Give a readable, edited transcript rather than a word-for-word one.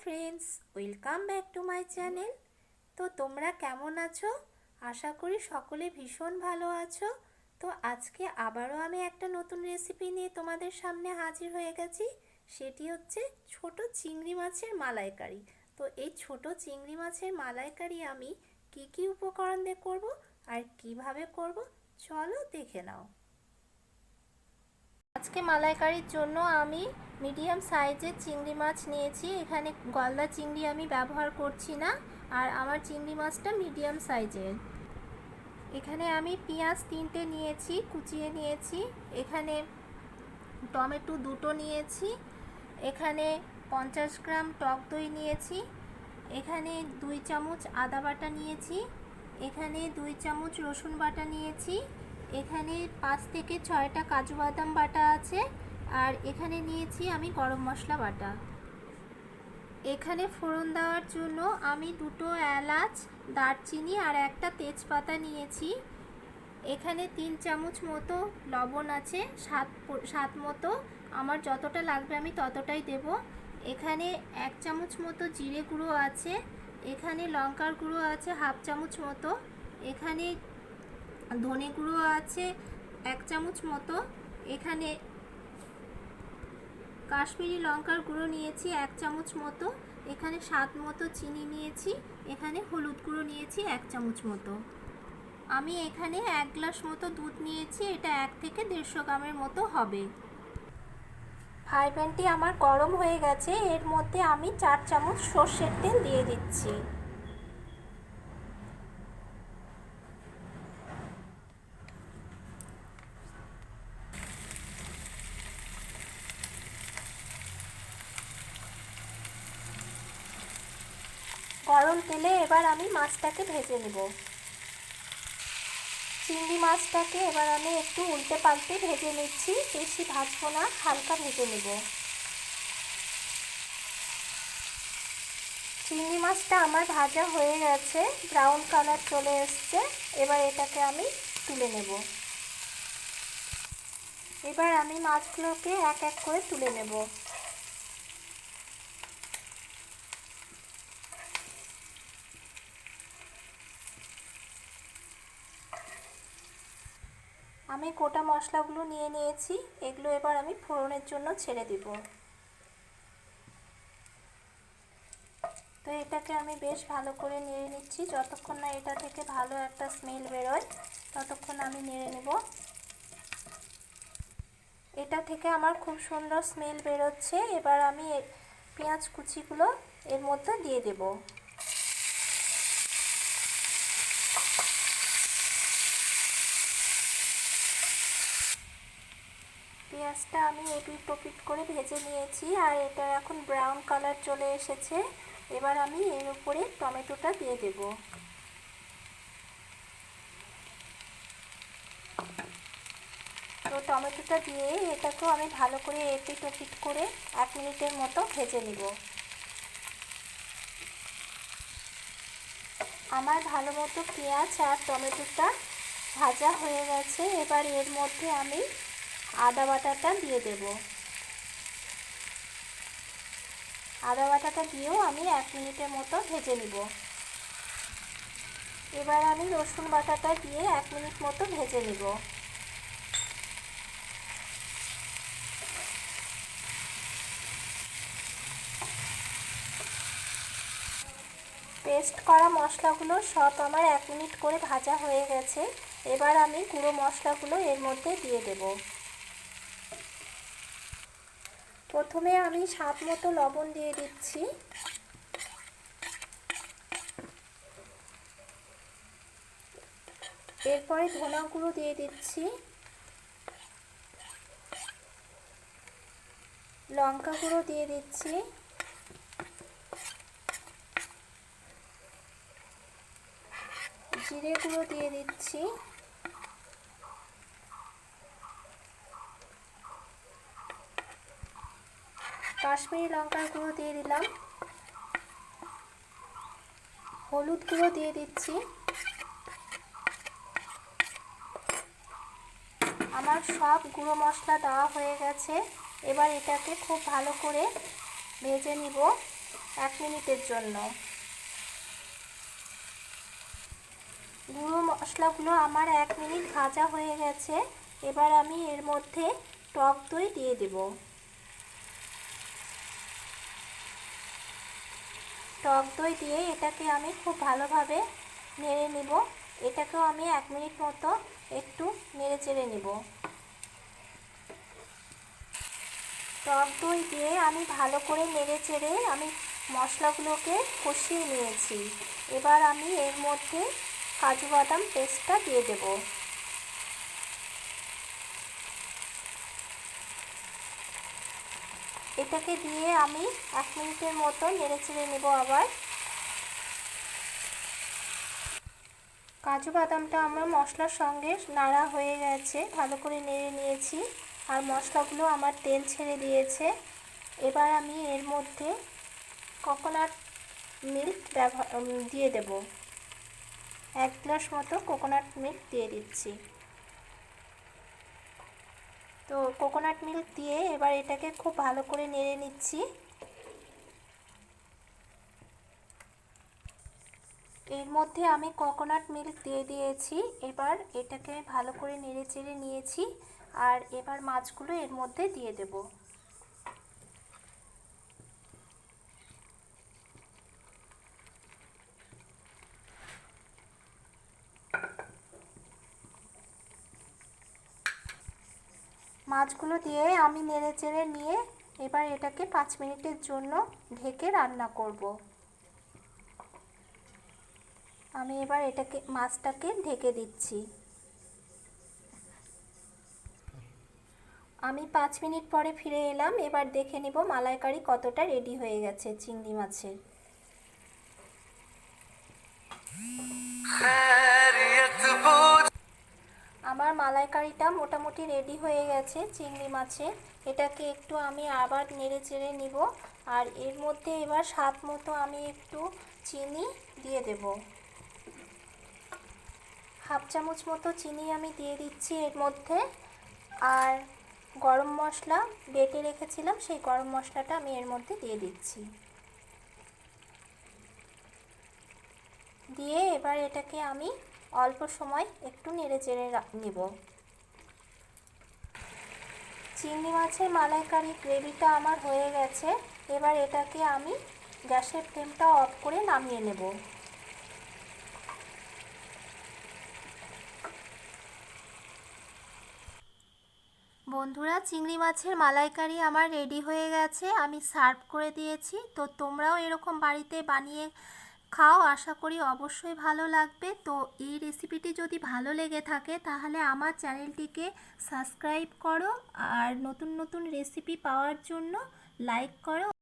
Friends, welcome back to my channel. তো তোমরা কেমন আছো? আশা করি সকলে ভীষণ ভালো আছো। তো আজকে আবারও আমি একটা নতুন রেসিপি নিয়ে তোমাদের সামনে হাজির হয়ে গেছি। সেটি হচ্ছে ছোট চিংড়ি মাছের মালাইকারি। তো এই ছোট চিংড়ি মাছের মালাইকারি আমি কি উপকরণ দিয়ে করব আর কিভাবে করব চলো দেখে নাও। আজকে মালাইকারির জন্য আমি মিডিয়াম সাইজের চিংড়ি মাছ নিয়েছি। এখানে গলদা চিংড়ি আমি ব্যবহার করছি না, আর আমার চিংড়ি মাছটা মিডিয়াম সাইজের। এখানে আমি পেঁয়াজ 3টে নিয়েছি, কুচিয়ে নিয়েছি। এখানে টমেটো 2টো নিয়েছি। এখানে 50 গ্রাম টক দই নিয়েছি। এখানে 2 চামচ আদা বাটা নিয়েছি। এখানে 2 চামচ রসুন বাটা নিয়েছি। এখানে 5 থেকে 6টা কাজু বাদাম বাটা আছে। আর এখানে নিয়েছি আমি গরম মশলা বাটা। এখানে ফোড়ন দেওয়ার জন্য আমি 2টো এলাচ, দারচিনি আর একটা তেজপাতা নিয়েছি। এখানে 3 চামচ মতো লবণ আছে, স্বাদ মতো। আমার যতটা লাগবে আমি ততটাই দেব। এখানে 1 চামচ মতো জিরে গুঁড়ো আছে। এখানে লঙ্কার গুঁড়ো আছে 1/2 চামচ মতো। এখানে ধনে গুঁড়ো আছে 1 চামচ মতো। এখানে কাশ্মীরি লঙ্কার গুঁড়ো নিয়েছি 1 চামচ মতো। এখানে স্বাদ মতো চিনি নিয়েছি। এখানে হলুদ গুঁড়ো নিয়েছি 1 চামচ মতো। আমি এখানে 1 গ্লাস মতো দুধ নিয়েছি, এটা 1 থেকে 150 গ্রামের মতো হবে। ফ্রাই প্যানটি আমার গরম হয়ে গেছে, এর মধ্যে আমি 4 চামচ সর্ষের তেল দিয়ে দিচ্ছি। গরম তেলে এবার আমি মাছটাকে ভেজে নেব। চিংড়ি মাছটাকে এবার আমি একটু উল্টে পাল্টে ভেজে নিচ্ছি, বেশি ভাজবো না, হালকা ভেজে নেব। চিংড়ি মাছটা আমার ভাজা হয়ে গেছে, ব্রাউন কালার চলে এসছে। এবার এটাকে আমি তুলে নেব। এবার আমি মাছগুলোকে এক এক করে তুলে নেব। আমি গোটা মশলাগুলো নিয়ে নিয়েছি, এগুলো এবার আমি ফোড়নের জন্য ছেড়ে দিব। তো এটাকে আমি বেশ ভালো করে নেড়ে নিচ্ছি, যতক্ষণ না এটা থেকে ভালো একটা স্মেল বেরোয় ততক্ষণ আমি নেড়ে নেব। এটা থেকে আমার খুব সুন্দর স্মেল বেরোচ্ছে। এবার আমি পেঁয়াজ কুচিগুলো এর মধ্যে দিয়ে দেব। পেঁয়াজটা আমি এপিট ওপিট করে ভেজে নিয়েছি, আর এটা এখন ব্রাউন কালার চলে এসেছে। এবার আমি এর উপরে টমেটোটা দিয়ে দেব। তো টমেটোটা দিয়ে এটাকেও আমি ভালো করে এপিট ওপিট করে 1 মিনিটের মতো ভেজে নিব। আমার ভালো মতো পেঁয়াজ আর টমেটোটা ভাজা হয়ে গেছে। এবার এর মধ্যে আমি আদা বাটাটা দিয়ে দেব। আদা বাটাটা দিয়েও আমি 1 মিনিটের মতো ভেজে নিব। এবার আমি রসুন বাটাটা দিয়ে 1 মিনিট মতো ভেজে নিব। পেস্ট করা মশলাগুলো সব আমার 1 মিনিট করে ভাজা হয়ে গেছে। এবার আমি গুঁড়ো মশলাগুলো এর মধ্যে দিয়ে দেব। প্রথমে আমি স্বাদ মতো লবণ দিয়ে দিচ্ছি। এরপরে ধনা গুঁড়ো দিয়ে দিচ্ছি, লঙ্কা গুঁড়ো দিয়ে দিচ্ছি, জিরে গুঁড়ো দিয়ে দিচ্ছি, কাশ্মীরি লঙ্কার গুঁড়ো দিয়ে দিলাম, হলুদ গুঁড়ো দিয়ে দিচ্ছি। আমার সব গুঁড়ো মশলা দেওয়া হয়ে গেছে। এবার এটাকে খুব ভালো করে ভেজে নিব। 1 মিনিটের জন্য। গুঁড়ো মশলাগুলো আমার 1 মিনিট ভাজা হয়ে গেছে। এবার আমি এর মধ্যে টক দই দিয়ে দেব। টক দই দিয়ে এটাকে আমি খুব ভালোভাবে নেড়ে নিব। এটাকেও আমি 1 মিনিট মতো একটু নেড়ে চেড়ে নিব। টক দই দিয়ে আমি ভালো করে নেড়ে চেড়ে আমি মশলাগুলোকে কষিয়ে নিয়েছি। এবার আমি এর মধ্যে কাজু বাদাম পেস্টটা দিয়ে দেব। এটাকে দিয়ে আমি 1 মিনিটের মতো নেড়ে চেড়ে নেব। আবার কাজু বাদামটা আমার মশলার সঙ্গে নাড়া হয়ে গেছে, ভালো করে নেড়ে নিয়েছি আর মশলাগুলো আমার তেল ছেড়ে দিয়েছে। এবার আমি এর মধ্যে কোকোনাট মিল্ক দিয়ে দেব। 1 গ্লাস মতো কোকোনাট মিল্ক দিয়ে দিচ্ছি। তো কোকোনাট মিল্ক দিয়ে এবার এটাকে খুব ভালো করে নেড়ে নিচ্ছি। এর মধ্যে আমি কোকোনাট মিল্ক দিয়ে দিয়েছি। এবার এটাকে ভালো করে নেড়ে চেড়ে নিয়েছি আর এবার মাছগুলো এর মধ্যে দিয়ে দেব। মাছগুলো দিয়ে আমি নেড়ে চেড়ে নিয়ে এবার এটাকে 5 মিনিটের জন্য ঢেকে রান্না করব। আমি এবার মাছটাকে ঢেকে দিচ্ছি। আমি 5 মিনিট পরে ফিরে এলাম। এবার দেখে নিব মালাইকারি কতটা রেডি হয়ে গেছে চিংড়ি মাছের। আমার মালাইকারিটা মোটামুটি রেডি হয়ে গেছে চিংড়ি মাছের। এটাকে একটু আমি আবার নেড়ে চেড়ে নিব আর এর মধ্যে এবার স্বাদ মতো আমি একটু চিনি দিয়ে দেব। 1/2 চামচ মতো চিনি আমি দিয়ে দিচ্ছি এর মধ্যে। আর গরম মশলা বেটে রেখেছিলাম, সেই গরম মশলাটা আমি এর মধ্যে দিয়ে দিচ্ছি। দিয়ে এবার এটাকে আমি অল্প সময় একটু নেড়ে চেড়ে নিব। চিংড়ি মাছের মালাইকারি গ্রেভিটা আমার হয়ে গেছে। এবার এটাকে আমি গ্যাসের ফ্লেমটা অফ করে নামিয়ে নেব। বন্ধুরা, চিংড়ি মাছের মালাইকারি আমার রেডি হয়ে গেছে, আমি সার্ভ করে দিয়েছি। তো তোমরাও এরকম বাড়িতে বানিয়ে খাও, আশা করি অবশ্যই ভালো লাগবে। তো এই রেসিপিটি যদি ভালো লেগে থাকে তাহলে আমার চ্যানেলটিকে সাবস্ক্রাইব করো আর নতুন নতুন রেসিপি পাওয়ার জন্য লাইক করো।